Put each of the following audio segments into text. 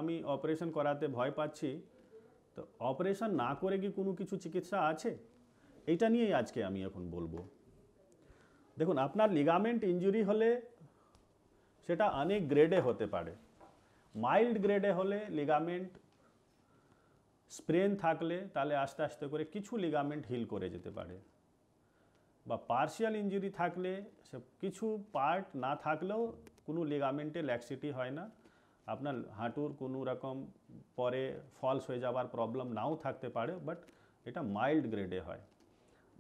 আমি অপারেশন করাতে ভয় পাচ্ছি, তো অপারেশন না করে কি কোনো কিছু চিকিৎসা আছে? এইটা নিয়েই আজকে আমি এখন বলবো। দেখুন, আপনার লিগামেন্ট ইনজুরি হলে সেটা অনেক গ্রেডে হতে পারে। মাইল্ড গ্রেডে হলে লিগামেন্ট স্প্রেন থাকলে তাহলে আস্তে আস্তে করে কিছু লিগামেন্ট হিল করে যেতে পারে, বা পার্শিয়াল ইনজুরি থাকলে সে কিছু পার্ট না থাকলেও কোনো লিগামেন্টে ল্যাক্সিটি হয় না, আপনার হাঁটুর কোনো রকম পরে ফলস হয়ে যাওয়ার প্রবলেম নাও থাকতে পারে, বাট এটা মাইল্ড গ্রেডে হয়।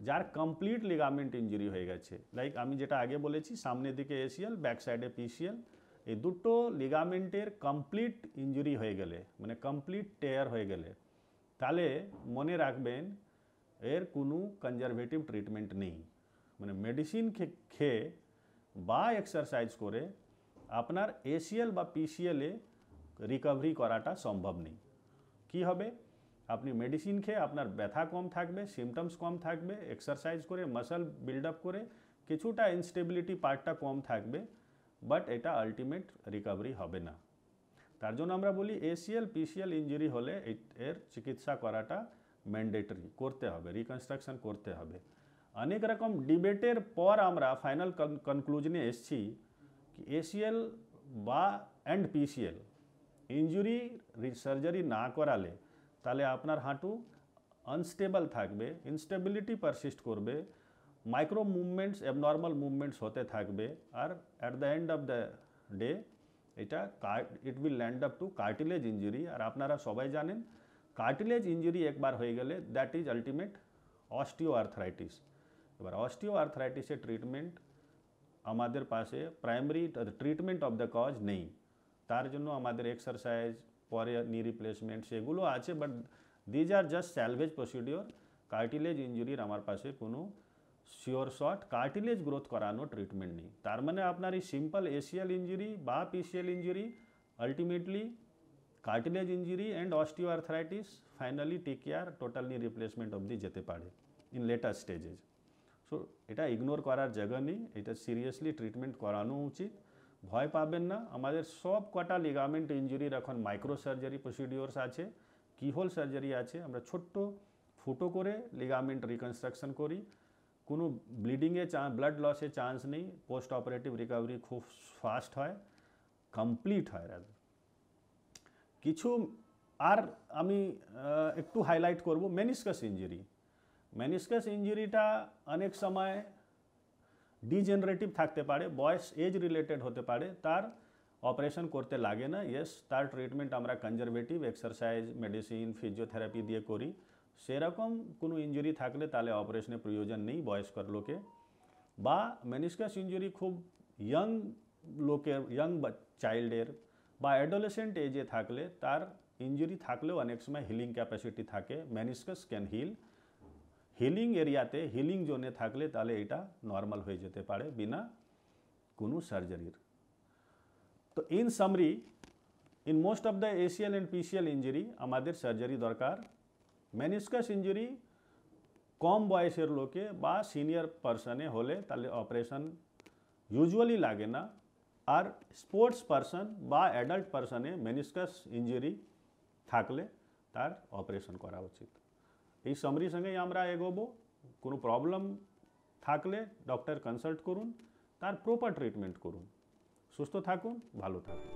যার কমপ্লিট লিগামেন্ট ইনজুরি হয়ে গেছে, লাইক আমি যেটা আগে বলেছি, সামনের দিকে এসিএল, ব্যাক সাইডে পিসিএল, এই দুটো লিগামেন্টের কমপ্লিট ইনজুরি হয়ে গেলে, মানে কমপ্লিট টেয়ার হয়ে গেলে, তাহলে মনে রাখবেন এর কোনো কনজারভেটিভ ট্রিটমেন্ট নেই। মানে মেডিসিন খেয়ে বা এক্সারসাইজ করে আপনার এসিএল বা পিসিএলে রিকভারি করাটা সম্ভব নেই। কি হবে? আপনি মেডিসিন খেয়ে আপনার ব্যথা কম থাকবে, সিমটমস কম থাকবে, এক্সারসাইজ করে মাসল বিল্ড আপ করে কিছুটা ইনস্টেবিলিটি পার্টটা কম থাকবে, বাট এটা আলটিমেট রিকভারি হবে না। তার জন্য আমরা বলি এসিএল পিসিএল ইনজুরি হলে এর চিকিৎসা করাটা ম্যান্ডেটরি, করতে হবে, রিকনস্ট্রাকশন করতে হবে। অনেক রকম ডিবেটের পর আমরা ফাইনাল কনক্লুশনে এসেছি কি এসিএল বা অ্যান্ড পিসিএল ইনজুরি সার্জারি না করালে তাহলে আপনার হাঁটু আনস্টেবল থাকবে, ইনস্টেবিলিটি পারসিস্ট করবে, মাইক্রো মুভমেন্টস, অ্যাবনর্মাল মুভমেন্টস হতে থাকবে, আর at the end of the day এটা it will land up to cartilage injury. আর আপনারা সবাই জানেন কার্টিলেজ ইঞ্জুরি একবার হয়ে গেলে that is ultimate osteoarthritis. এবার অস্টিও আর্থরাইটিসের ট্রিটমেন্ট আমাদের পাশে primary treatment of the cause নেই। তার জন্য আমাদের এক্সারসাইজ, পরে নি রিপ্লেসমেন্ট সেগুলো আছে, but these are just salvage procedure. Cartilage ইঞ্জুরির আমার পাশে কোনো শিওর শট কার্টিলেজ গ্রোথ করানো ট্রিটমেন্ট নেই। তার মানে আপনার এই সিম্পল এসিএল ইঞ্জুরি বা PCL injury ultimately cartilage injury and osteoarthritis finally take care total knee replacement অবধি যেতে পারে ইন লেটার স্টেজেস। সো এটা ইগনোর করার জায়গা নেই, এটা সিরিয়াসলি ট্রিটমেন্ট করানো উচিত। ভয় পাবেন না, আমাদের সব কটা লিগামেন্ট ইঞ্জুরির এখন মাইক্রো সার্জারি প্রসিডিওর্স আছে, কিহোল সার্জারি আছে। আমরা ছোট্ট ফুটো করে লিগামেন্ট রিকনস্ট্রাকশন করি, কোনো ব্লিডিংয়ে ব্লাড লসে চান্স নেই, পোস্ট অপারেটিভ রিকভারি খুব ফাস্ট হয়, কমপ্লিট হয়। কিছু আর আমি একটু হাইলাইট করব মেনিসকাস ইঞ্জুরি। মেনিসকাস ইঞ্জুরিটা অনেক সময় ডিজেনারেটিভ থাকতে পারে, বয়স এজ রিলেটেড হতে পারে, তার অপারেশন করতে লাগে না। ইয়েস, তার ট্রিটমেন্ট আমরা কনজারভেটিভ এক্সারসাইজ, মেডিসিন, ফিজিওথেরাপি দিয়ে করি। সেরকম কোনো ইঞ্জুরি থাকলে তাহলে অপারেশনের প্রয়োজন নেই বয়স্কর লোকে। বা মেনিসকাস ইঞ্জুরি খুব ইয়াং লোকের, ইয়াং চাইল্ডের বা অ্যাডোলেসেন্ট এজে থাকলে তার ইঞ্জুরি থাকলেও অনেক সময় হিলিং ক্যাপাসিটি থাকে, মেনিসকাস ক্যান হিল। হিলিং এরিয়াতে, হিলিং জোনে থাকলে তাহলে এটা নর্মাল হয়ে যেতে পারে বিনা কোনো সার্জারির। তো in summary, in most of the ACL and PCL injury আমাদের সার্জারি দরকার। মেনিসকাস ইঞ্জুরি কম বয়সের লোকে বা সিনিয়র পার্সনে হলে তাহলে অপারেশন ইউজুয়ালি লাগে না। আর স্পোর্টস পার্সন বা অ্যাডাল্ট পার্সনে মেনিসকাস ইঞ্জুরি থাকলে তার অপারেশন করা উচিত। এই সামারির সঙ্গেই আমরা এগোবো। কোনো প্রবলেম থাকলে ডক্টর কনসাল্ট করুন, তার প্রপার ট্রিটমেন্ট করুন। সুস্থ থাকুন, ভালো থাকুন।